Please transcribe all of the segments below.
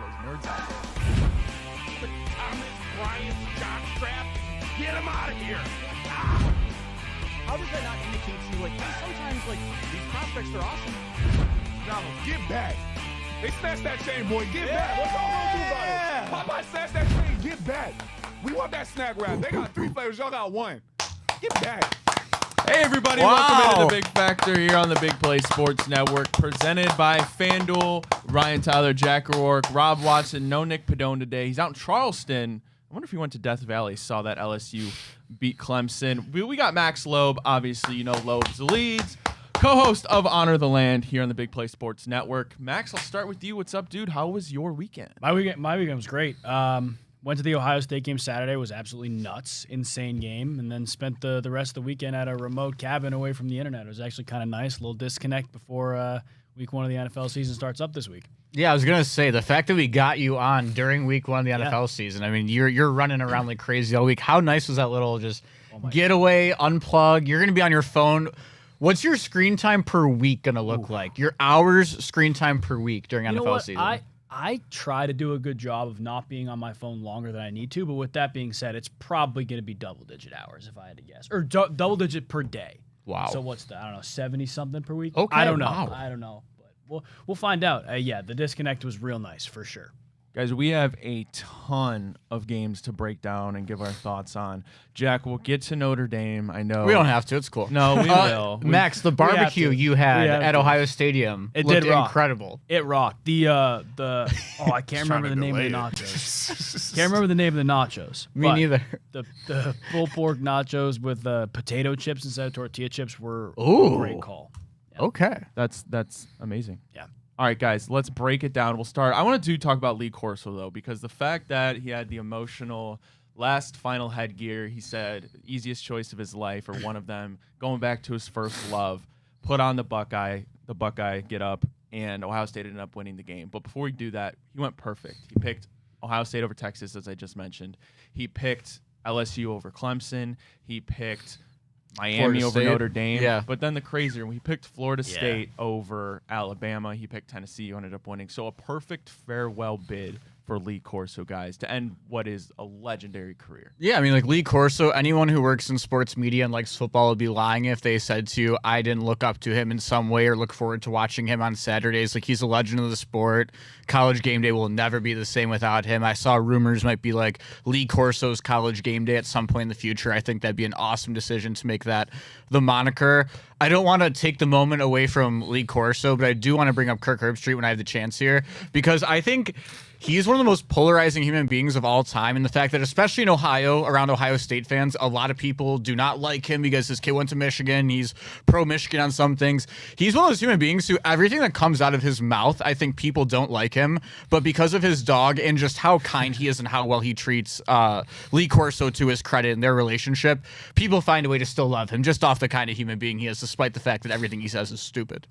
those nerds out there. The Thomas Bryant jockstrap. Get him out of here. How does that not indicate to you, like, hey, sometimes, like, these prospects are awesome? Ramos, get back. They snatched that chain, boy. Get back. What's y'all gonna do about it? Popeye snatched that chain. Get back. We want that snack wrap. They got 3 flavors. Y'all got 1. Get back. Hey, everybody. Welcome into The Big Factor here on the Big Play Sports Network, presented by FanDuel. Ryan Tyler, Jack O'Rourke, Rob Watson. No Nick Padone today. He's out in Charleston. I wonder if he went to Death Valley, saw that LSU beat Clemson. We got Max Loeb. Obviously, you know Loeb's the leads. Co-host of Honor the Land here on the Big Play Sports Network. Max, I'll start with you. What's up, dude? How was your weekend? My weekend was great. Went to the Ohio State game Saturday. Was absolutely nuts. Insane game. And then spent the rest of the weekend at a remote cabin away from the internet. It was actually kind of nice. A little disconnect before week 1 of the NFL season starts up this week. Yeah, I was gonna say the fact that we got you on during week 1 of the NFL season. I mean, you're running around like crazy all week. How nice was that little just getaway, unplug? You're gonna be on your phone. What's your screen time per week gonna look like? Your hours screen time per week during NFL season? I try to do a good job of not being on my phone longer than I need to, but with that being said, it's probably going to be double-digit hours if I had to guess, or double-digit per day. Wow. So what's that? I don't know, 70-something per week? Okay, I don't know. wow. I don't know, but we'll find out. Yeah, the disconnect was real nice for sure. Guys, we have a ton of games to break down and give our thoughts on. Jack, we'll get to Notre Dame. I know. We don't have to. It's cool. No, we will. Max, the barbecue you had at Ohio Stadium looked did rock. incredible. It rocked. I can't remember the name of the nachos. Can't remember the name of the nachos. Me neither. The pulled pork nachos with potato chips instead of tortilla chips were a great call. Yeah. Okay. That's amazing. Yeah. All right, guys, let's break it down. We'll start. I want to talk about Lee Corso, though, because the fact that he had the emotional last final headgear, he said, easiest choice of his life, or one of them, going back to his first love, put on the Buckeye get up, and Ohio State ended up winning the game. But before we do that, he went perfect. He picked Ohio State over Texas, as I just mentioned. He picked LSU over Clemson. He picked Miami over Notre Dame. Yeah. But then the crazier, when he picked Florida State over Alabama, he picked Tennessee, who ended up winning. So a perfect farewell bid for Lee Corso, guys, to end what is a legendary career. Yeah, I mean, like Lee Corso, anyone who works in sports media and likes football would be lying if they said to you, I didn't look up to him in some way or look forward to watching him on Saturdays. Like, he's a legend of the sport. College game day will never be the same without him. I saw rumors might be like Lee Corso's college game day at some point in the future. I think that'd be an awesome decision to make that the moniker. I don't want to take the moment away from Lee Corso, but I do want to bring up Kirk Herbstreit when I have the chance here, because I think he's one of the most polarizing human beings of all time. And the fact that, especially in Ohio, around Ohio State fans, a lot of people do not like him because his kid went to Michigan. He's pro-Michigan on some things. He's one of those human beings who everything that comes out of his mouth, I think people don't like him. But because of his dog and just how kind he is and how well he treats Lee Corso, to his credit, in their relationship, people find a way to still love him just off the kind of human being he is, despite the fact that everything he says is stupid.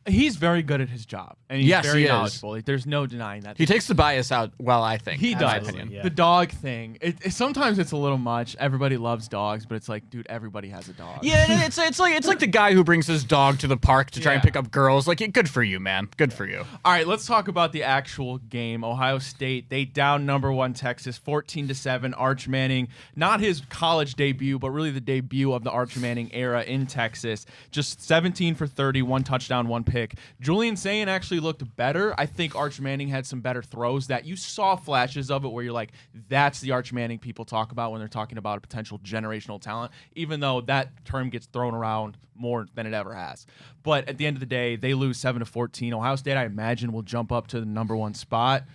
He's very good at his job, and he's very knowledgeable. Like, there's no denying that. He takes the bias out well, I think. He does. Yeah. The dog thing. Sometimes it's a little much. Everybody loves dogs, but it's like, dude, everybody has a dog. Yeah, it's like the guy who brings his dog to the park to try and pick up girls. Like, good for you, man. Good for you. All right, let's talk about the actual game. Ohio State, they down number 1 Texas 14-7. Arch Manning, not his college debut, but really the debut of the Arch Manning era in Texas. Just 17 for 30, 1 touchdown, 1 pick. Julian Sayin actually looked better. I think Arch Manning had some better throws that you saw flashes of it where you're like, that's the Arch Manning people talk about when they're talking about a potential generational talent, even though that term gets thrown around more than it ever has. But at the end of the day, they lose 7-14. Ohio State, I imagine, will jump up to the number 1 spot.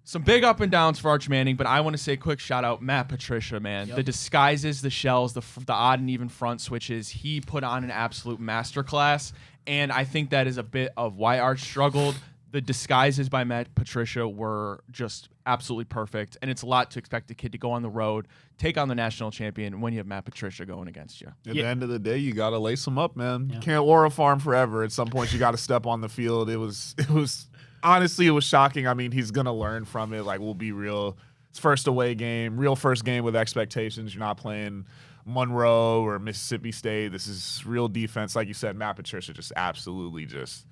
Some big up and downs for Arch Manning, but I want to say a quick shout out, Matt Patricia, man. Yep. The disguises, the shells, the odd and even front switches, he put on an absolute masterclass, and I think that is a bit of why Arch struggled. The disguises by Matt Patricia were just absolutely perfect, and it's a lot to expect a kid to go on the road, take on the national champion when you have Matt Patricia going against you. At the end of the day, you got to lace them up, man. You can't Laura Farm forever. At some point, you got to step on the field. It was honestly, it was shocking. I mean, he's going to learn from it. Like, we'll be real. It's first away game, real first game with expectations. You're not playing Monroe or Mississippi State. This is real defense. Like you said, Matt Patricia just absolutely just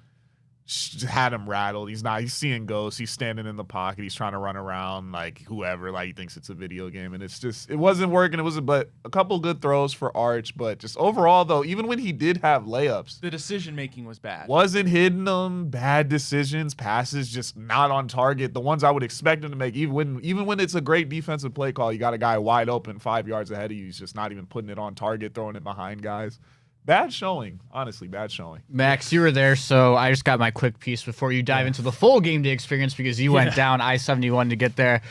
had him rattled. He's seeing ghosts. He's standing in the pocket. He's trying to run around like whoever, like he thinks it's a video game. And it wasn't working. But a couple good throws for Arch. But just overall, though, even when he did have layups, the decision making was bad. Wasn't hitting them. Bad decisions, passes just not on target. The ones I would expect him to make, even when it's a great defensive play call, you got a guy wide open 5 yards ahead of you. He's just not even putting it on target, throwing it behind guys. Bad showing, honestly, bad showing. Max, you were there, so I just got my quick piece before you dive into the full game day experience because you went down I-71 to get there.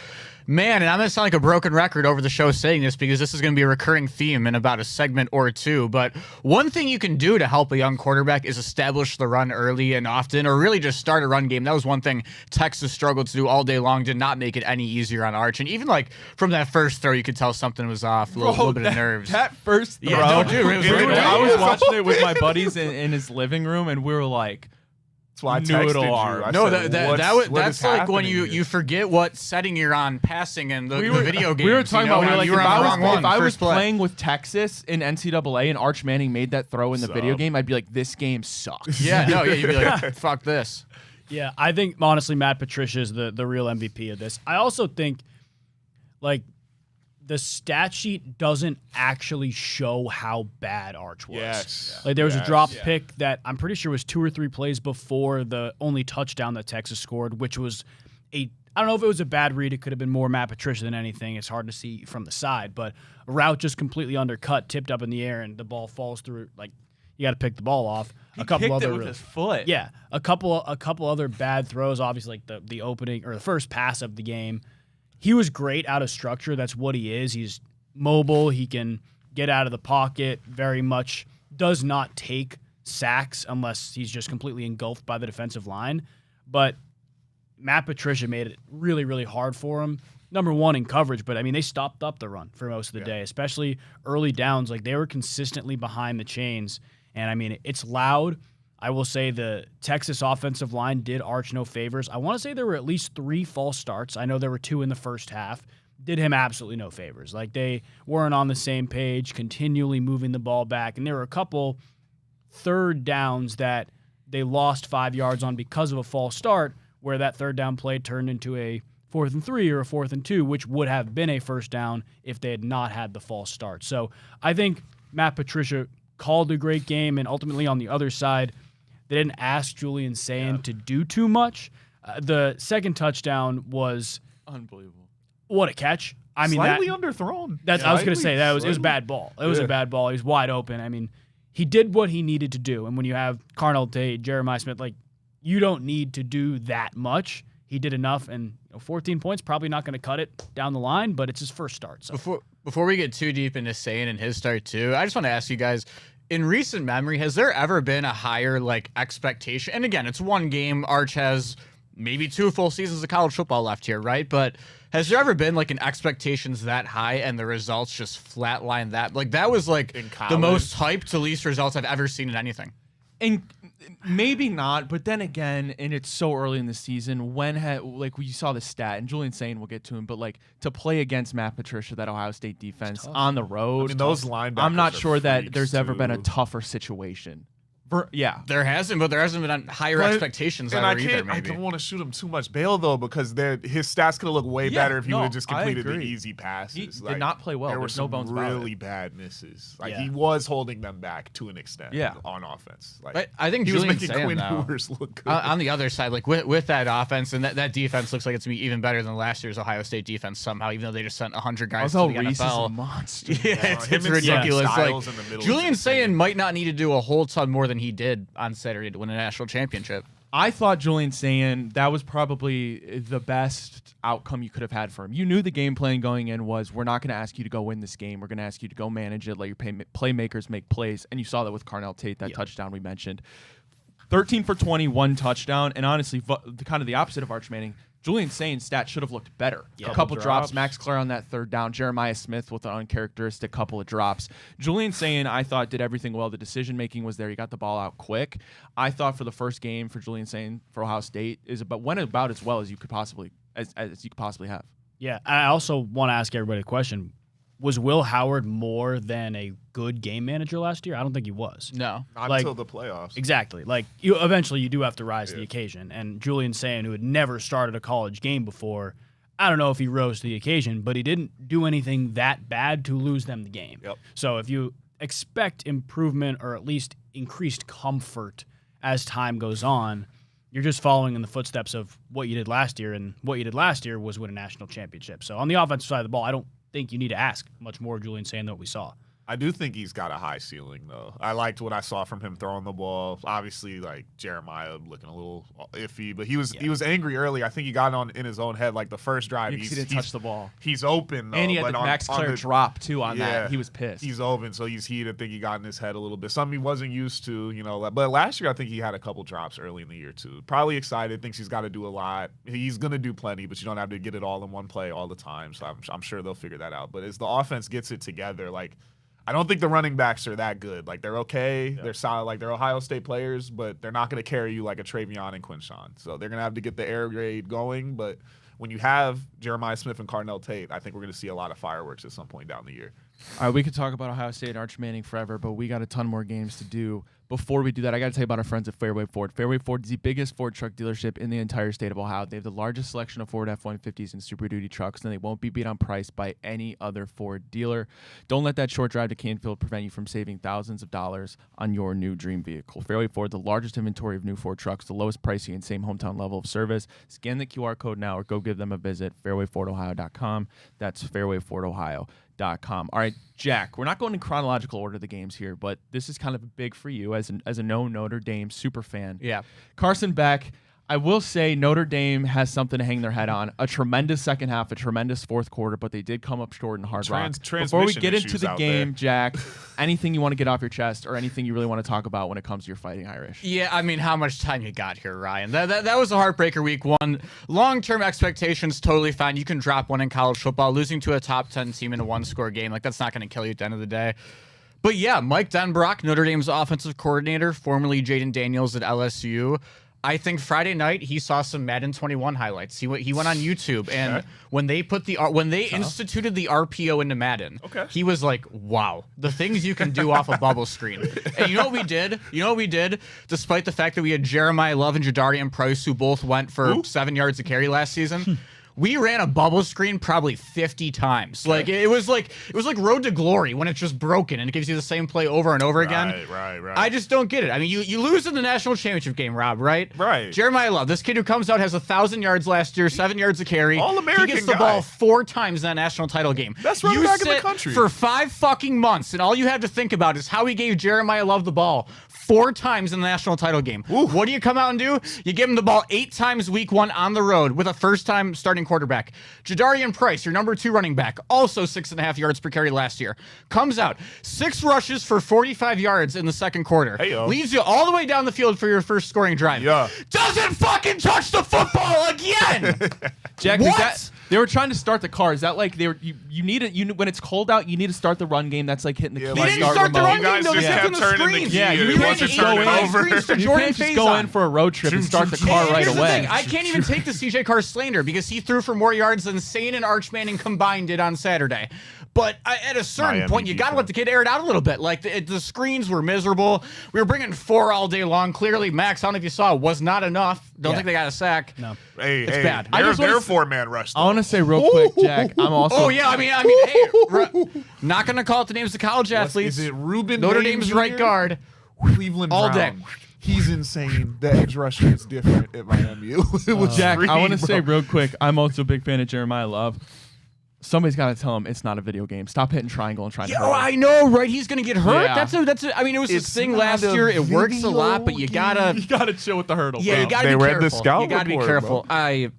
Man, and I'm going to sound like a broken record over the show saying this because this is going to be a recurring theme in about a segment or two, but one thing you can do to help a young quarterback is establish the run early and often, or really just start a run game. That was one thing Texas struggled to do all day long, did not make it any easier on Arch. And even like from that first throw, you could tell something was off, a little bit of nerves. That first throw, no, dude, it was really I bad. was watching it with my buddies in his living room, and we were like, That's why I texted you. I No, said, that's like when you forget what setting you're on passing in the video games. We were talking about, you were on the wrong one. if I was First play. playing with Texas in NCAA and Arch Manning made that throw in the video game, I'd be like, this game sucks. Yeah, you'd be like, fuck this. Yeah, I think honestly Matt Patricia is the real MVP of this. I also think like the stat sheet doesn't actually show how bad Arch was. Yes. Like there was a drop pick that I'm pretty sure was 2 or 3 plays before the only touchdown that Texas scored, which was I don't know if it was a bad read. It could have been more Matt Patricia than anything. It's hard to see from the side, but a route just completely undercut, tipped up in the air, and the ball falls through. Like you got to pick the ball off. He kicked it with his foot. Yeah, a couple other bad throws. Obviously, like the opening or the first pass of the game. He was great out of structure. That's what he is. He's mobile. He can get out of the pocket. Very much does not take sacks unless he's just completely engulfed by the defensive line. But Matt Patricia made it really, really hard for him. Number one in coverage, but I mean they stopped up the run for most of the day, especially early downs. Like they were consistently behind the chains, and I mean it's loud. I will say the Texas offensive line did Arch no favors. I want to say there were at least 3 false starts. I know there were 2 in the first half. Did him absolutely no favors. Like they weren't on the same page, continually moving the ball back. And there were a couple third downs that they lost 5 yards on because of a false start, where that third down play turned into a 4th and 3 or a 4th and 2, which would have been a first down if they had not had the false start. So I think Matt Patricia called a great game, and ultimately on the other side, they didn't ask Julian Sayin to do too much. The second touchdown was unbelievable. What a catch! I mean, slightly underthrown. That's I was going to say that it was a bad ball. It was a bad ball. He was wide open. I mean, he did what he needed to do. And when you have Carnell Tate, Jeremiah Smith, like you don't need to do that much. He did enough, and 14 points probably not going to cut it down the line, but it's his first start. So. Before we get too deep into Sayin and his start too, I just want to ask you guys. In recent memory, has there ever been a higher like expectation? And again, it's one game. Arch has maybe 2 full seasons of college football left here, right? But has there ever been like an expectations that high and the results just flatline that? Like that was like the most hyped to least results I've ever seen in anything. And maybe not, but then again, and it's so early in the season, like you saw the stat, and Julian Sayin, we'll get to him, but like to play against Matt Patricia, that Ohio State defense on the road, I mean, those linebackers I'm not sure that freaks, there's ever been a too. tougher situation. There hasn't, but there hasn't been higher expectations and ever either, maybe. I don't want to shoot him too much bail, though, because his stats could have looked way better if he would have just completed the easy passes. He did not play well. There were There's no some bones about really it. bad misses. Like he was holding them back to an extent on offense. Like but I think he Julian was making Quinn Ewers look good. On the other side, like with that offense, and that defense looks like it's going to be even better than last year's Ohio State defense somehow, even though they just sent 100 guys to the Reese NFL. is a monster. Yeah, it's ridiculous. Like, Julian Sayin might not need to do a whole ton more than he did on Saturday to win a national championship. I thought Julian Sayin, that was probably the best outcome you could have had for him. You knew the game plan going in was, we're not going to ask you to go win this game. We're going to ask you to go manage it, let your playmakers make plays. And you saw that with Carnell Tate, that touchdown we mentioned. 13 for 20, 1 touchdown. And honestly, kind of the opposite of Arch Manning. Julian Sayin's stat should have looked better. A couple drops. Max Clare on that third down. Jeremiah Smith with an uncharacteristic couple of drops. Julian Sayin, I thought, did everything well. The decision-making was there. He got the ball out quick. I thought for the first game for Julian Sayin for Ohio State went about as well as you could possibly have. Yeah, I also want to ask everybody a question. was Will Howard more than a good game manager last year? I don't think he was. No. Not Like- until the playoffs. Exactly. Like eventually you do have to rise to the occasion. And Julian Sand, who had never started a college game before, I don't know if he rose to the occasion, but he didn't do anything that bad to lose them the game. Yep. So if you expect improvement or at least increased comfort as time goes on, you're just following in the footsteps of what you did last year, and what you did last year was win a national championship. So on the offensive side of the ball, I don't think you need to ask much more of Julian Sand than what we saw. I do think he's got a high ceiling, though. I liked what I saw from him throwing the ball. Obviously, like Jeremiah looking a little iffy, but he was angry early. I think he got in his own head. Like the first drive, He didn't touch the ball. He's open, though, And he had but the on- Max on Clare the- drop, too, on Yeah. that. He was pissed. He's open, so he's heated. I think he got in his head a little bit. Something he wasn't used to, But last year, I think he had a couple drops early in the year, too. Probably excited, thinks he's got to do a lot. He's going to do plenty, but you don't have to get it all in one play all the time. So I'm sure they'll figure that out. But as the offense gets it together, like, I don't think the running backs are that good. Like, they're okay. Yeah. They're solid. Like, they're Ohio State players, but they're not going to carry you like a Travion and Quinshawn. So they're going to have to get the air raid going. But when you have Jeremiah Smith and Carnell Tate, I think we're going to see a lot of fireworks at some point down the year. All right, we could talk about Ohio State and Arch Manning forever, but we got a ton more games to do. Before we do that, I got to tell you about our friends at Fairway Ford. Fairway Ford is the biggest Ford truck dealership in the entire state of Ohio. They have the largest selection of Ford F-150s and Super Duty trucks, and they won't be beat on price by any other Ford dealer. Don't let that short drive to Canfield prevent you from saving thousands of dollars on your new dream vehicle. Fairway Ford, the largest inventory of new Ford trucks, the lowest pricing and same hometown level of service. Scan the QR code now or go give them a visit, fairwayfordohio.com. That's fairwayfordohio.com. All right, Jack, we're not going in chronological order of the games here, but this is kind of big for you as a no Notre Dame super fan. Yeah. Carson Beck, I will say Notre Dame has something to hang their head on. A tremendous second half, a tremendous fourth quarter, but they did come up short in Hard Rock. Before we get into the game, Jack, anything you want to get off your chest or anything you really want to talk about when it comes to your Fighting Irish? Yeah, I mean, how much time you got here, Ryan? That was a heartbreaker week one. Long-term expectations, totally fine. You can drop one in college football. Losing to a top 10 team in a one-score game, like that's not going to kill you at the end of the day. But yeah, Mike Denbrock, Notre Dame's offensive coordinator, formerly Jaden Daniels at LSU. I think Friday night he saw some Madden 21 highlights. He went on YouTube, and when they instituted the RPO into Madden, he was like, "Wow, the things you can do off a bubble screen." And you know what we did? Despite the fact that we had Jeremiah Love and Jadarian Price, who both went for 7 yards a carry last season. We ran a bubble screen probably 50 times. Like it was like Road to Glory when it's just broken and it gives you the same play over and over again. Right. I just don't get it. I mean, you lose in the national championship game, Rob, right? Right. Jeremiah Love, this kid who comes out, has 1,000 yards last year, 7 yards a carry. All-American He gets the guy. ball 4 times in that national title game. Best running back in the country. For 5 fucking months, and all you have to think about is how he gave Jeremiah Love the ball 4 times in the national title game. What do you come out and do? You give him the ball 8 times week 1 on the road with a first-time starting quarterback. Jadarian Price, your number 2 running back, also 6.5 yards per carry last year. Comes out, 6 rushes for 45 yards in the second quarter. Hey-o. Leads you all the way down the field for your first scoring drive. Yeah. Doesn't fucking touch the football again! Jack, What? they were trying to start the car. Is that like you need it? When it's cold out, you need to start the run game. That's like hitting the key. They didn't start the remote. run You guys game, though. just They kept kept on the turning the screen. key. Yeah, and you it can't wasn't just go turning in. over. Screens to You Jordan can't just go in Faison. for a road trip and start the car right Here's the away. thing, I can't even take the CJ Carr slander because he threw for more yards than Sane and Arch Manning combined did on Saturday. But at a certain Miami point, you got to defense. let the kid air it out a little bit. Like, the screens were miserable. We were bringing 4 all day long. Clearly, Max, I don't know if you saw, was not enough. Don't think they got a sack. No. Hey, bad. I just wanna They're s- 4-man rush. I want to say real quick, Jack. I'm also. Oh, yeah, I mean, hey, not going to call it the names of college athletes. Is it Ruben Notre Dame Dame's Jr.? right guard. Cleveland All Brown. day. He's insane. The edge rusher is different at Miami. It was Jack, I want to bro. say real quick. I'm also a big fan of Jeremiah Love. Somebody's got to tell him it's not a video game. Stop hitting triangle and trying to. Oh, hurt him. I know, right? He's gonna get hurt. Yeah. That's a. I mean, it was It's this thing not last a year. It works a video lot, but you gotta. You got to chill with the hurdle. Yeah, bro. you gotta They be read the careful. scout You gotta be report, careful. bro.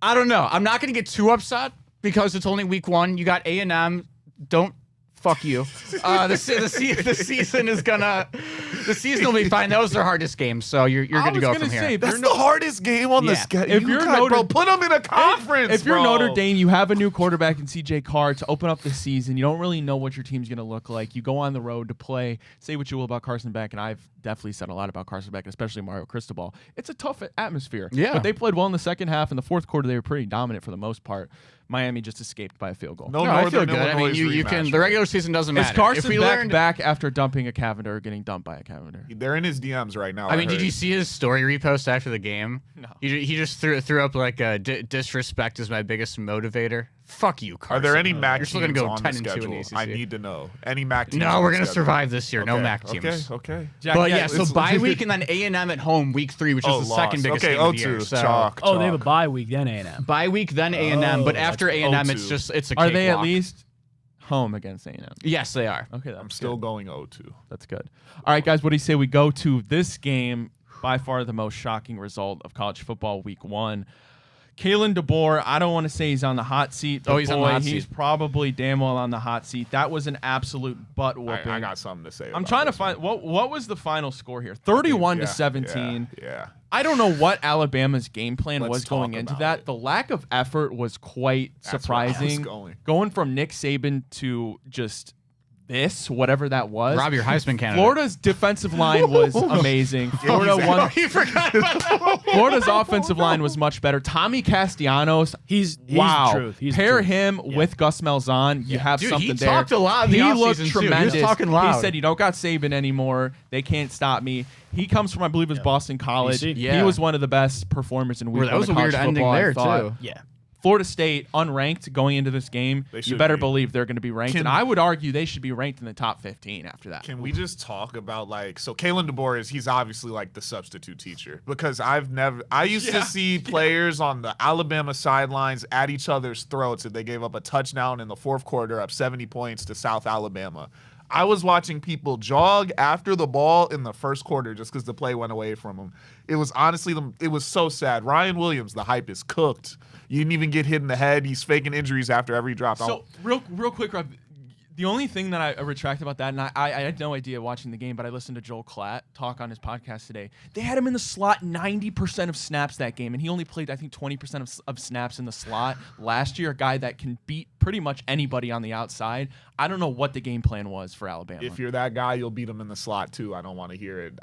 I don't know. I'm not gonna get too upset because it's only week 1. You got A&M. Don't fuck you. The season is gonna. The season will be fine. That was their hardest game, so you're I good to was go gonna from say, here. if That's you're the no- hardest game on the Yeah. schedule. If you're Notre- bro, put them in a conference. If you're bro. Notre Dame, you have a new quarterback in CJ Carr to open up the season. You don't really know what your team's going to look like. You go on the road to play. Say what you will about Carson Beck, and I've definitely said a lot about Carson Beck, especially Mario Cristobal. It's a tough atmosphere. Yeah. But they played well in the second half. In the fourth quarter, they were pretty dominant for the most part. Miami just escaped by a field goal. No, I feel Northern good. I mean, Illinois you can. rematch, The regular season doesn't matter. Is Carson if we Beck learned, back after dumping a Cavender or getting dumped by a Cavender? They're in his DMs right now. I mean, did heard. you see his story repost after the game? No. He just threw up like disrespect is my biggest motivator. Fuck you, Carson. Are there any MAC You're still teams gonna go on 10 the and 2 in schedule? the ACC. I need to know. Any MAC teams? No, on we're the gonna schedule? survive this year. No Okay, MAC teams. Okay. Jack, But yeah, yeah, so it's- bye week and then A&M at home week 3, which is the loss. second biggest Okay, game of the year. 0-2, So chalk. Oh, they have a chalk. bye week, then A&M. bye week, then A&M. But after that's A&M, 0-2. it's a Are they at cakewalk. least home against A&M? Yes, they are. Okay, that's I'm still good. going 0-2. That's good. All right, guys, what do you say we go to this game? By far the most shocking result of college football week 1. Kalen DeBoer, I don't want to say he's on the hot seat. But Oh, he's on the hot he's seat. probably damn well on the hot seat. That was an absolute butt whooping. I got something to say. I'm about trying to this find one. what was the final score here? 31 to Yeah, 17. Yeah. I don't know what Alabama's game plan Let's was going talk into about that. it. The lack of effort was quite That's where I was surprising. going. From Nick Saban to just this, whatever that was. Rob, your Heisman candidate. Florida's defensive line was amazing. Florida won. You forgot about that. Florida's offensive line was much better. Tommy Castellanos, He's wow. the truth. He's the Pair truth. him with Gus Malzahn. You have Dude, something he there. talked a lot in the He offseason, looked too. He was tremendous. talking loud. He said, "You don't got Saban anymore. They can't stop me." He comes from, I believe, it was Boston College. BC. He Yeah. was one of the best performers in week Well, that 1 was of a weird college ending football, I there, thought. too. Yeah. Florida State, unranked going into this game, They you should better be. believe they're going to be ranked. Can- And I would argue they should be ranked in the top 15 after that. Can we just talk about so Kalen DeBoer he's obviously like the substitute teacher because I used to see players on the Alabama sidelines at each other's throats if they gave up a touchdown in the fourth quarter up 70 points to South Alabama. I was watching people jog after the ball in the first quarter just because the play went away from them. It was honestly, it was so sad. Ryan Williams, the hype is cooked. You didn't even get hit in the head. He's faking injuries after every drop. So real quick, Rob, the only thing that I retract about that, and I had no idea watching the game, but I listened to Joel Klatt talk on his podcast today. They had him in the slot 90% of snaps that game, and he only played, I think, 20% of snaps in the slot last year, a guy that can beat pretty much anybody on the outside. I don't know what the game plan was for Alabama. If you're that guy, you'll beat him in the slot too. I don't want to hear it.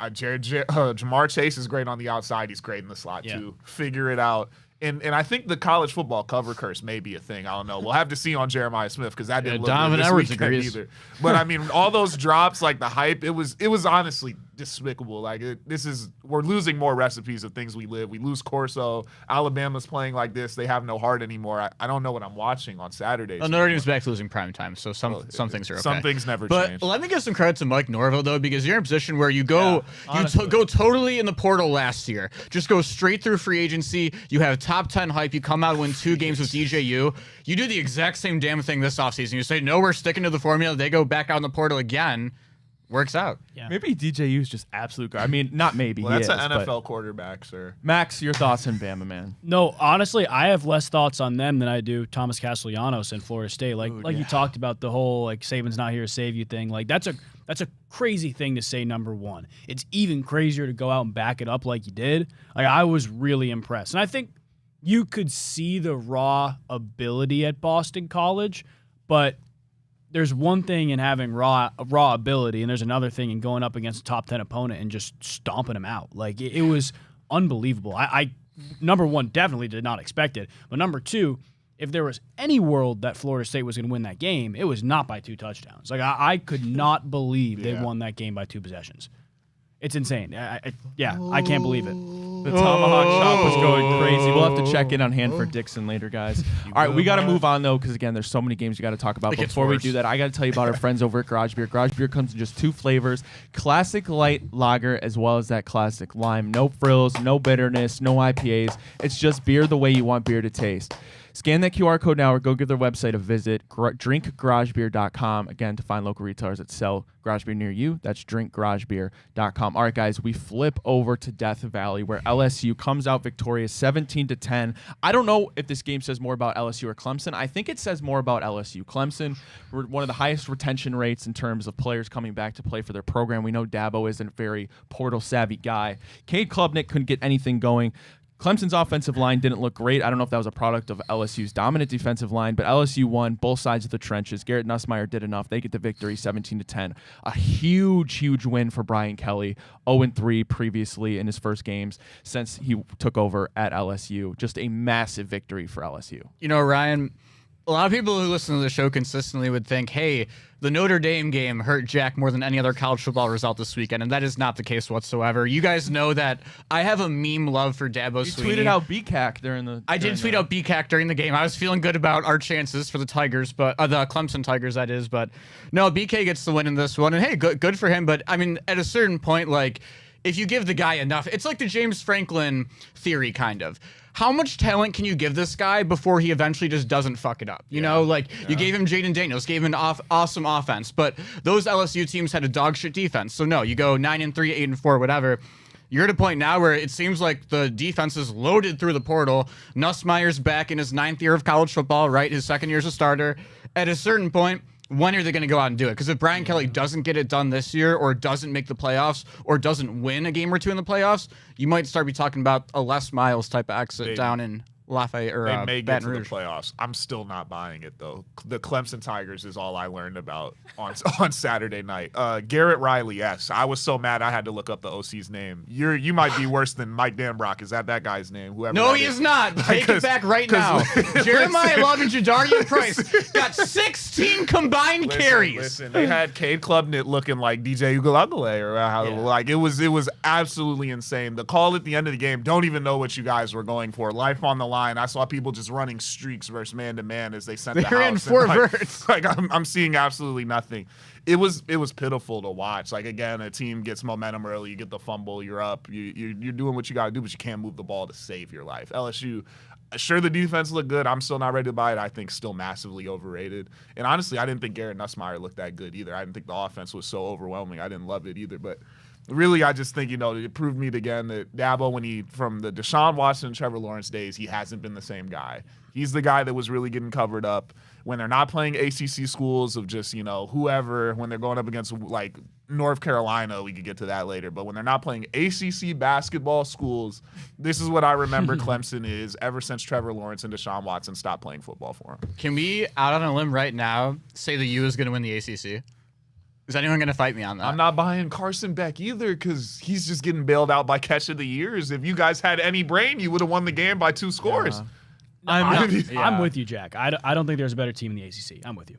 Jamar Chase is great on the outside. He's great in the slot too. Figure it out. And I think the college football cover curse may be a thing. I don't know. We'll have to see on Jeremiah Smith because that didn't look Donovan good this Edwards weekend agrees. either. But I mean, all those drops, like the hype, it was honestly despicable. Like we're losing more recipes of things we live. We lose Corso. Alabama's playing like this. They have no heart anymore. I don't know what I'm watching on Saturdays. Well, Notre Dame's back to losing prime time, so some things are okay. Some things never But change. let me give some credit to Mike Norville though, because you're in a position where you go go totally in the portal last year. Just go straight through free agency. You have top 10 hype. You come out and win 2 games with DJU. You do the exact same damn thing this offseason. You say, no, we're sticking to the formula. They go back out in the portal again. Works out. Yeah. Maybe DJU is just absolute. I mean, not maybe. Well, that's he an is, but- NFL quarterback, sir. Max, your thoughts on Bama, man? No, honestly, I have less thoughts on them than I do Thomas Castellanos in Florida State. Like you talked about the whole like Saban's not here to save you thing. Like that's a crazy thing to say. Number one, it's even crazier to go out and back it up like you did. Like I was really impressed, and I think you could see the raw ability at Boston College, but there's one thing in having raw ability, and there's another thing in going up against a top 10 opponent and just stomping them out. Like it was unbelievable. I number one, definitely did not expect it. But number two, if there was any world that Florida State was going to win that game, it was not by 2 touchdowns. Like I could not believe they won that game by 2 possessions. It's insane. I can't believe it. The tomahawk shop was going crazy. We'll have to check in on Hanford Dixon later, guys. All right, we got to move on, though, because, again, there's so many games you got to talk about. It gets Before we worse. do that, I got to tell you about our friends over at Garage Beer. Garage Beer comes in just 2 flavors, classic light lager as well as that classic lime. No frills, no bitterness, no IPAs. It's just beer the way you want beer to taste. Scan that QR code now or go give their website a visit, drinkgaragebeer.com, again, to find local retailers that sell garage beer near you. That's drinkgaragebeer.com. All right, guys, we flip over to Death Valley where LSU comes out victorious 17-10. I don't know if this game says more about LSU or Clemson. I think it says more about LSU. Clemson, one of the highest retention rates in terms of players coming back to play for their program. We know Dabo isn't a very portal-savvy guy. Cade Klubnik couldn't get anything going. Clemson's offensive line didn't look great. I don't know if that was a product of LSU's dominant defensive line, but LSU won both sides of the trenches. Garrett Nussmeier did enough. They get the victory 17-10. A huge win for Brian Kelly. 0-3 previously in his first games since he took over at LSU. Just a massive victory for LSU. You know, Ryan, a lot of people who listen to the show consistently would think, hey, the Notre Dame game hurt Jack more than any other college football result this weekend, and that is not the case whatsoever. You guys know that I have a meme love for Dabo Swinney. You tweeted out BCAC during the... I did tweet out BCAC during the game. I was feeling good about our chances for the Tigers, but the Clemson Tigers, that is. But no, BK gets the win in this one, and hey, good for him. But I mean, at a certain point, like, if you give the guy enough, it's like the James Franklin theory, kind of. How much talent can you give this guy before he eventually just doesn't fuck it up? You know, like you gave him Jaden Daniels, gave him an awesome offense, but those LSU teams had a dog shit defense. So no, you go 9-3, 8-4, whatever. You're at a point now where it seems like the defense is loaded through the portal. Nussmeier's back in his 9th year of college football, right? His 2nd year as a starter. At a certain point, when are they going to go out and do it? Because if Brian Kelly doesn't get it done this year, or doesn't make the playoffs, or doesn't win a game or two in the playoffs, you might start be talking about a Les Miles type of exit down in Lafayette or they may get Baton to the Rouge. playoffs. I'm still not buying it though. The Clemson Tigers is all I learned about on Saturday night. Garrett Riley, yes, I was so mad I had to look up the OC's name. You might be worse than Mike Danbrock. Is that guy's name? Whoever. No, he is not. Take it back right now. Jeremiah Love and Jadarian Price got 16 combined carries. Listen, they had Cade Klubnik looking like DJ Ugalagale, or how like it was absolutely insane. The call at the end of the game, don't even know what you guys were going for. Life on the line. I saw people just running streaks versus man-to-man as they sent the house. They're in 4 verts. Like I'm seeing absolutely nothing. It was pitiful to watch. Like, again, a team gets momentum early, you get the fumble, you're up, you're doing what you got to do, but you can't move the ball to save your life. LSU, sure, the defense looked good. I'm still not ready to buy it. I think still massively overrated. And honestly, I didn't think Garrett Nussmeier looked that good either. I didn't think the offense was so overwhelming. I didn't love it either, but really, I just think, it proved me again that Dabo, from the Deshaun Watson, Trevor Lawrence days, he hasn't been the same guy. He's the guy that was really getting covered up when they're not playing ACC schools of just, whoever, when they're going up against, like, North Carolina, we could get to that later. But when they're not playing ACC basketball schools, this is what I remember Clemson is ever since Trevor Lawrence and Deshaun Watson stopped playing football for him. Can we, out on a limb right now, say the U is going to win the ACC? Is anyone going to fight me on that? I'm not buying Carson Beck either because he's just getting bailed out by catch of the years. If you guys had any brain, you would have won the game by 2 scores. I'm with you, Jack. I don't think there's a better team in the ACC. I'm with you.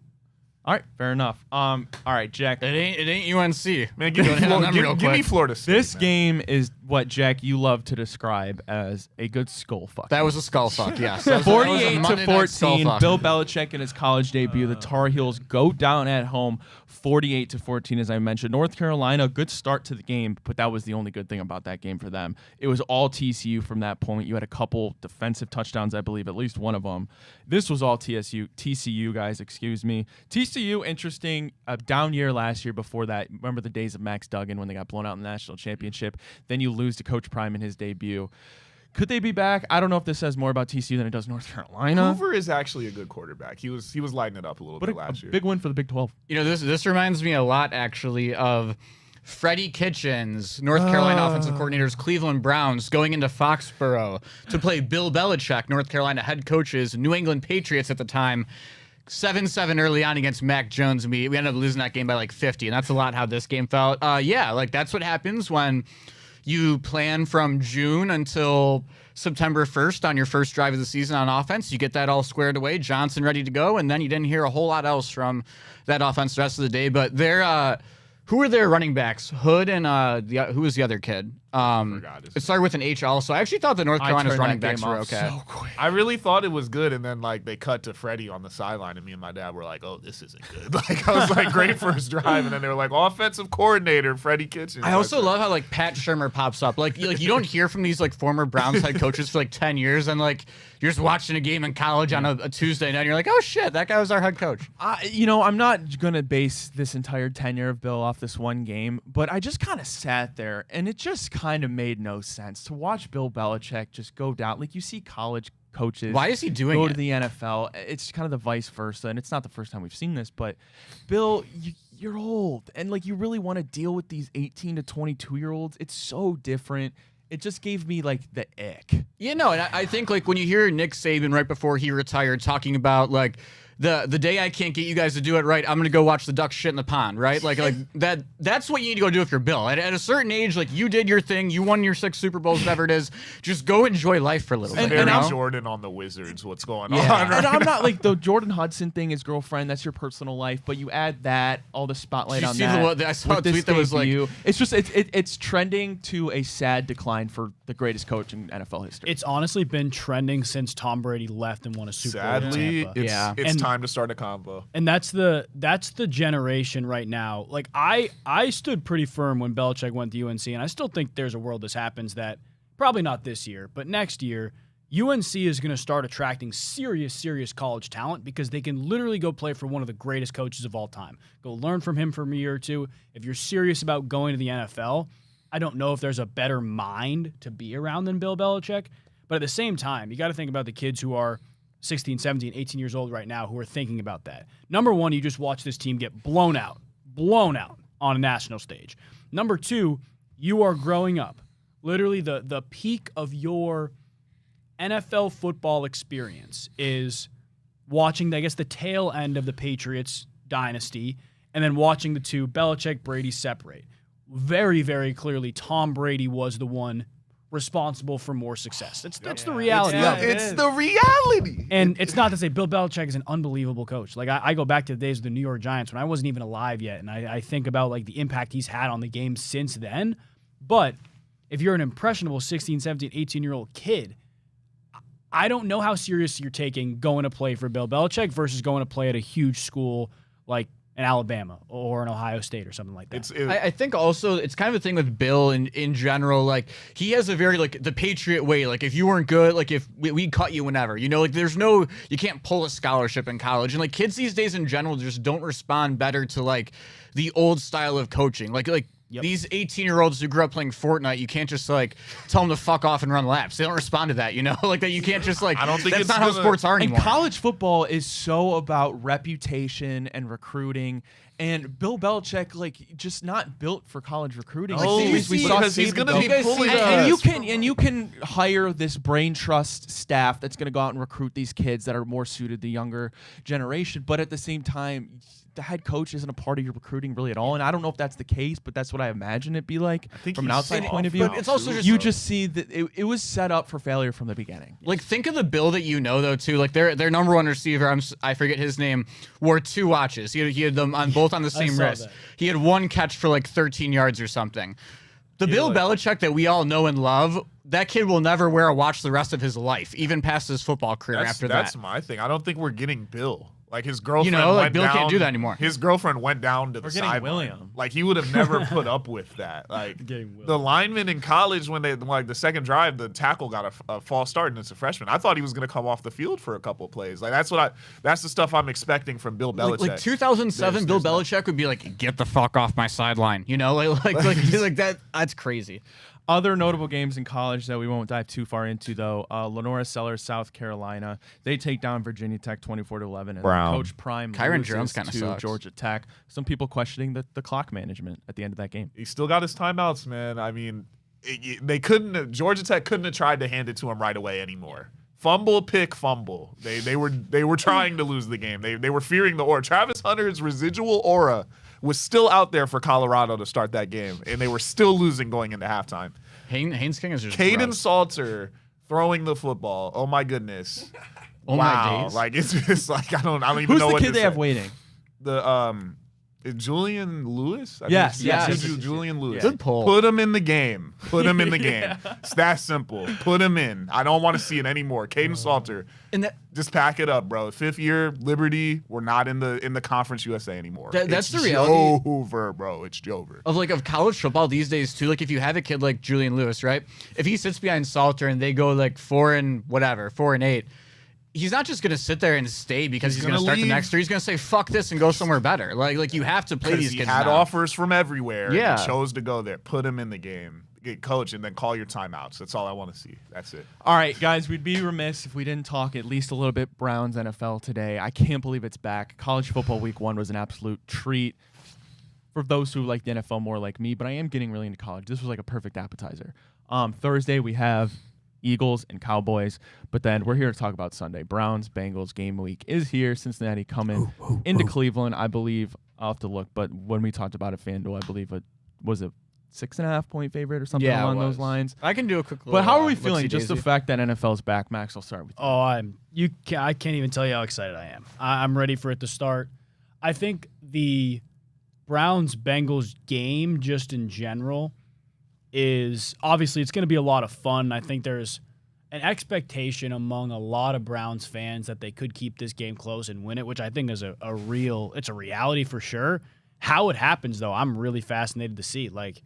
All right, fair enough. All right, Jack. It ain't UNC. Man, give me Florida State. This game is what, Jack, you love to describe as a good skull fuck. That was a skull fuck, yes. 48-14, Bill Belichick in his college debut. The Tar Heels go down at home 48-14, as I mentioned. North Carolina, good start to the game, but that was the only good thing about that game for them. It was all TCU from that point. You had a couple defensive touchdowns, I believe, at least one of them. This was all TCU, guys, excuse me. TCU, interesting, a down year last year before that. Remember the days of Max Duggan when they got blown out in the national championship? Then you lose to Coach Prime in his debut. Could they be back? I don't know if this says more about TCU than it does North Carolina. Hoover is actually a good quarterback. He was lighting it up a little bit last year. Big win for the Big 12. This reminds me a lot, actually, of Freddie Kitchens, North Carolina offensive coordinator's Cleveland Browns, going into Foxborough to play Bill Belichick, North Carolina head coach's New England Patriots at the time. 7-7 early on against Mac Jones. We ended up losing that game by like 50, and that's a lot how this game felt. That's what happens when you plan from June until September 1st on your first drive of the season on offense. You get that all squared away, Johnson ready to go, and then you didn't hear a whole lot else from that offense the rest of the day. But who were their running backs? Hood and who was the other kid? It started with an H also. I actually thought the North Carolina's running backs were okay. So quick. I really thought it was good, and then they cut to Freddie on the sideline, and me and my dad were like, "Oh, this isn't good." I was like, "Great first drive," and then they were like, "Offensive coordinator Freddie Kitchens." I also love how Pat Shurmur pops up. You don't hear from these former Browns head coaches for 10 years, and you're just watching a game in college on a Tuesday night, and you're like, "Oh shit, that guy was our head coach." I'm not gonna base this entire tenure of Bill off this one game, but I just kind of sat there, and it just kind of made no sense to watch Bill Belichick just go down. You see college coaches. Why is he doing go it? to the NFL? It's kind of the vice versa, and it's not the first time we've seen this. But Bill, you're old, and you really want to deal with these 18 to 22-year-olds. It's so different. it just gave me like the ick. You know, and I think like when you hear Nick Saban right before he retired talking about like the day I can't get you guys to do it right, I'm gonna go watch the ducks shit in the pond, right? Like that's what you need to go do if you're Bill. At a certain age, like you did your thing, you won your 6 Super Bowls, whatever it is. Just go enjoy life for a little bit. Very You know? Jordan on the Wizards. What's going Yeah, on? and I'm not like the Jordan Hudson thing, his girlfriend. That's your personal life, but you add that all the spotlight Did you on see that. I saw a with this tweet that was like, debut. It's just it's trending to a sad decline for the greatest coach in NFL history. It's honestly been trending since Tom Brady left and won a Super Bowl. Sadly, in Tampa. it's And- time to start a combo. And that's the generation right now. Like I stood pretty firm when Belichick went to UNC, and I still think there's a world this happens that probably not this year, but next year, UNC is going to start attracting serious college talent because they can literally go play for one of the greatest coaches of all time. Go learn from him for a year or two. If you're serious about going to the NFL, I don't know if there's a better mind to be around than Bill Belichick, but at the same time, you got to think about the kids who are 16, 17, 18 years old right now who are thinking about that. Number one, you just watch this team get blown out on a national stage. Number two, you are growing up. Literally the peak of your NFL football experience is watching, I guess, the tail end of the Patriots dynasty and then watching the two Belichick, Brady separate. Very, very clearly, Tom Brady was the one responsible for more success. That's the reality of it. It's the reality. And it's not to say Bill Belichick is an unbelievable coach. Like I go back to the days of the New York Giants when I wasn't even alive yet, and I think about like the impact he's had on the game since then. But if you're an impressionable 16, 17, 18-year-old kid, I don't know how serious you're taking going to play for Bill Belichick versus going to play at a huge school like in Alabama or in Ohio State or something like that. I think also it's kind of a thing with Bill in general. Like he has a very like the Patriot way. Like if you weren't good, like if we cut you whenever, you know, like you can't pull a scholarship in college. And like kids these days in general just don't respond better to like the old style of coaching. Like these 18-year-olds who grew up playing Fortnite, you can't just like tell them to fuck off and run laps. They don't respond to that, you know? Like that you can't just like, I don't think that's it's not how gonna- sports are And anymore. college football is so about reputation and recruiting. And Bill Belichick, like, just not built for college recruiting. Oh, Like, because he's going to be pulling and you can hire this brain trust staff that's going to go out and recruit these kids that are more suited to the younger generation. But at the same time, the head coach isn't a part of your recruiting really at all. And I don't know if that's the case, but that's what I imagine it be like from an outside point of view. But it's also just you just see that it was set up for failure from the beginning. Like think of the Bill that you know though too. Like their number one receiver, I forget his name, wore 2 watches. He had them on both on the same saw wrist. that. He had 1 catch for like 13 yards or something. The Bill Belichick that we all know and love, that kid will never wear a watch the rest of his life, even past his football career after that. That's my thing. I don't think we're getting Bill. Like his girlfriend, You know, like went Bill down, can't do that anymore. His girlfriend went down to the getting sideline. William. Like he would have never put up with that. Like Getting William. the lineman in college, when they like the second drive, the tackle got a false start and it's a freshman. I thought he was going to come off the field for a couple of plays. Like that's the stuff I'm expecting from Bill Belichick. Like 2007, Bill Belichick would be like, "Get the fuck off my sideline," you know, like that. That's crazy. Other notable games in college that we won't dive too far into, though, Lenora Sellers, South Carolina, they take down Virginia Tech 24-11, and Brown. Coach Prime Kyron loses Jones kinda to sucks. Georgia Tech. Some people questioning the clock management at the end of that game. He still got his timeouts, man. I mean, Georgia Tech couldn't have tried to hand it to him right away anymore. Fumble, pick, fumble. They were trying to lose the game. They were fearing the aura. Travis Hunter's residual aura was still out there for Colorado to start that game, and they were still losing going into halftime. Haynes King is just Caden gross. Salter throwing the football. Oh my goodness. Oh my Wow. days. Like it's just like I don't even Who's know the what kid to they say. have waiting? The Julian Lewis? I think Yes, it's yes. Julian Lewis. Good pull. Put him in the game. Put him in the game. It's that simple. Put him in. I don't want to see it anymore. Caden Salter. And that, Just pack it up, bro. 5th year, Liberty. We're not in the Conference USA anymore. That's It's the reality. over, bro. It's over. of college football these days too. Like if you have a kid like Julian Lewis, right? If he sits behind Salter and they go like 4-8, he's not just gonna sit there and stay because he's gonna start the leave. next year. He's gonna say fuck this and go somewhere better. Like you have to play Because these he kids. had now. offers from everywhere. Yeah. And he chose to go there. Put him in the game. Get coach and then call your timeouts. That's all I want to see. That's it. All right, guys, we'd be remiss if we didn't talk at least a little bit Browns NFL today. I can't believe it's back. College football week 1 was an absolute treat for those who like the NFL more like me, but I am getting really into college. This was like a perfect appetizer. Thursday, we have Eagles and Cowboys. But then we're here to talk about Sunday. Browns, Bengals game week is here. Cincinnati coming into Cleveland, I believe. I'll have to look. But when we talked about it, FanDuel, I believe it was a 6.5 point favorite or something along those lines. I can do a quick little, but how are we feeling? Just the fact that NFL's back. Max, I'll start with you. I can't even tell you how excited I am. I'm ready for it to start. I think the Browns-Bengals game, just in general, is obviously it's going to be a lot of fun. I think there's an expectation among a lot of Browns fans that they could keep this game close and win it, which I think is a reality for sure. How it happens, though, I'm really fascinated to see. Like,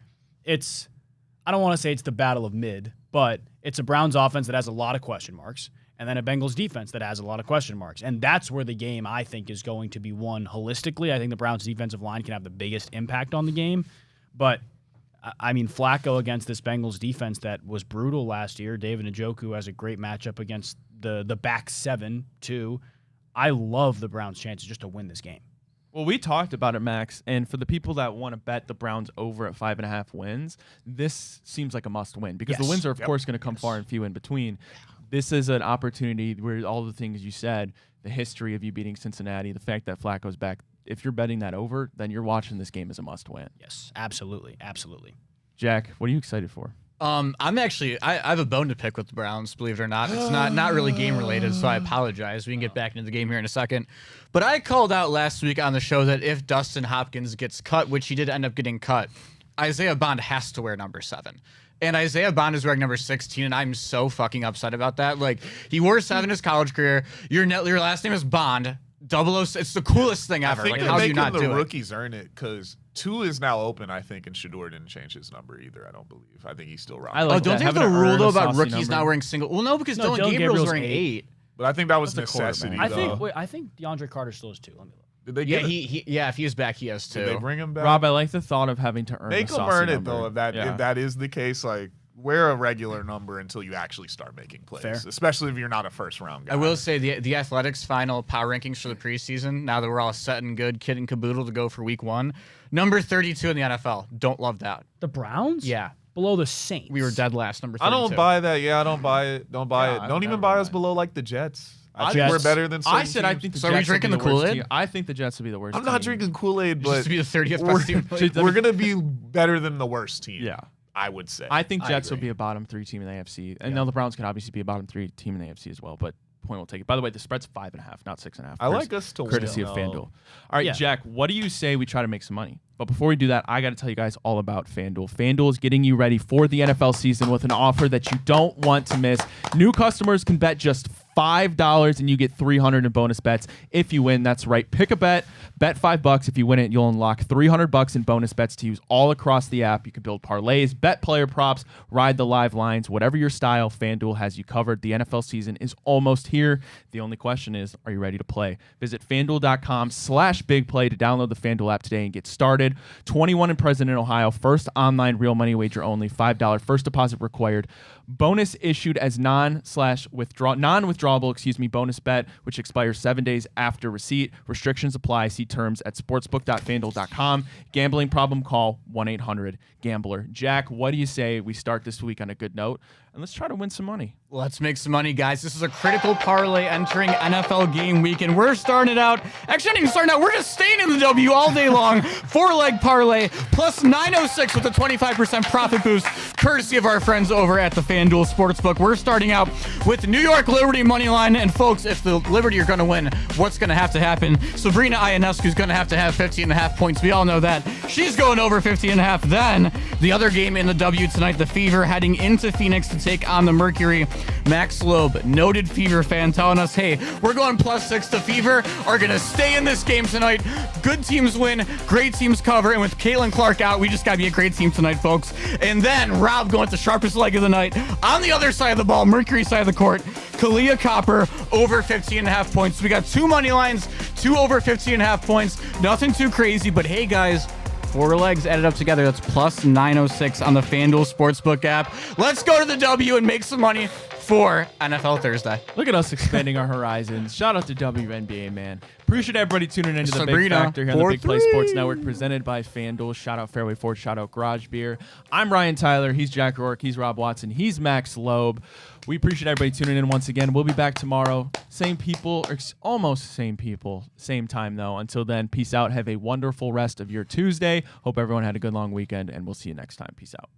I don't want to say it's the battle of mid, but it's a Browns offense that has a lot of question marks, and then a Bengals defense that has a lot of question marks. And that's where the game, I think, is going to be won holistically. I think the Browns defensive line can have the biggest impact on the game. But, I mean, Flacco against this Bengals defense that was brutal last year. David Njoku has a great matchup against the back seven, too. I love the Browns' chances just to win this game. Well, we talked about it, Max, and for the people that want to bet the Browns over at 5.5 wins, this seems like a must-win because the wins are, of course, going to come far and few in between. This is an opportunity where all the things you said, the history of you beating Cincinnati, the fact that Flacco's back, if you're betting that over, then you're watching this game as a must-win. Yes, absolutely, absolutely. Jack, what are you excited for? I have a bone to pick with the Browns, believe it or not. It's not really game related, so I apologize. We can get back into the game here in a second. But I called out last week on the show that if Dustin Hopkins gets cut, which he did end up getting cut, Isaiah Bond has to wear number 7. And Isaiah Bond is wearing number 16, and I'm so fucking upset about that. Like, he wore 7 his college career. Your last name is Bond. 006. It's the coolest thing ever. Like, how do you not do it? The rookies earn it because 2 is now open, I think, and Shador didn't change his number either. I don't believe. I think he's still rocking. Don't they have the rule though about rookies not wearing single? Well, no, because Dylan Gabriel's wearing 8. But I think that was necessity. I think DeAndre Carter still has 2. Let me look. Did they get it? If he is back, he has 2. Did they bring him back? Rob, I like the thought of having to earn. Make him earn it number. though. If that is the case, like, wear a regular number until you actually start making plays. Fair. Especially if you're not a first round guy. I will say the Athletics final power rankings for the preseason. Now that we're all set and good, kid and caboodle to go for week 1, number 32 in the NFL. Don't love that. The Browns? Yeah. Below the Saints. We were dead last, number 32. I don't buy that. Yeah, I don't buy it. Don't buy it. Don't even buy us below like the Jets. I think we're better than some I said I teams. think the So Jets are we drinking will be the worst Kool-Aid? team. I think the Jets will be the worst I'm not team. drinking Kool-Aid, Just but to be the 30th best team. we're going to be better than the worst team. Yeah. I would say. I think Jets will agree. be a bottom 3 team in the AFC. And now the Browns could obviously be a bottom 3 team in the AFC as well, but point will take it. By the way, the spread's 5.5, not 6.5. I like us to courtesy win. of FanDuel. All right, Yeah. Jack, what do you say we try to make some money? But before we do that, I got to tell you guys all about FanDuel. FanDuel is getting you ready for the NFL season with an offer that you don't want to miss. New customers can bet just $5 and you get $300 in bonus bets if you win. That's right. Pick a bet $5. If you win it, you'll unlock $300 in bonus bets to use all across the app. You can build parlays, bet player props, ride the live lines, whatever your style, FanDuel has you covered. The NFL season is almost here. The only question is, are you ready to play? Visit FanDuel.com/bigplay to download the FanDuel app today and get started. 21 and present in Ohio. First online real money wager only. $5 first deposit required. Bonus issued as non-withdrawable, bonus bet, which expires 7 days after receipt. Restrictions apply. See terms at sportsbook.fanduel.com. Gambling problem, call 1-800-GAMBLER. Jack, what do you say we start this week on a good note? And let's try to win some money. Let's make some money, guys. This is a critical parlay entering NFL game week, and we're starting it out. Actually, not even starting out. We're just staying in the W all day long. 4-leg parlay plus 906 with a 25% profit boost, courtesy of our friends over at the FanDuel Sportsbook. We're starting out with New York Liberty money line, and folks, if the Liberty are going to win, what's going to have to happen? Sabrina Ionescu is going to have 15.5 points. We all know that. She's going over 50.5. Then the other game in the W tonight, the Fever heading into Phoenix to take on the Mercury. Max Loeb, noted Fever fan, telling us, hey, we're going +6 to Fever, are going to stay in this game tonight. Good teams win, great teams cover, and with Caitlin Clark out, we just got to be a great team tonight, folks. And then Rob going with the sharpest leg of the night. On the other side of the ball, Mercury side of the court, Kalia Copper over 15.5 points. We got 2 money lines, 2 over 15.5 points. Nothing too crazy, but hey, guys, 4 legs added up together. That's plus 906 on the FanDuel Sportsbook app. Let's go to the W and make some money. for NFL Thursday. Look at us expanding our horizons. Shout out to WNBA, man. Appreciate everybody tuning into the Big Sabrina, Factor here on the Big Play 4-3. Sports Network, presented by FanDuel. Shout out Fairway Ford. Shout out Garage Beer. I'm Ryan Tyler. He's Jack Rourke. He's Rob Watson. He's Max Loeb. We appreciate everybody tuning in once again. We'll be back tomorrow. Same people, or almost same people, same time though. Until then, peace out. Have a wonderful rest of your Tuesday. Hope everyone had a good long weekend, and we'll see you next time. Peace out.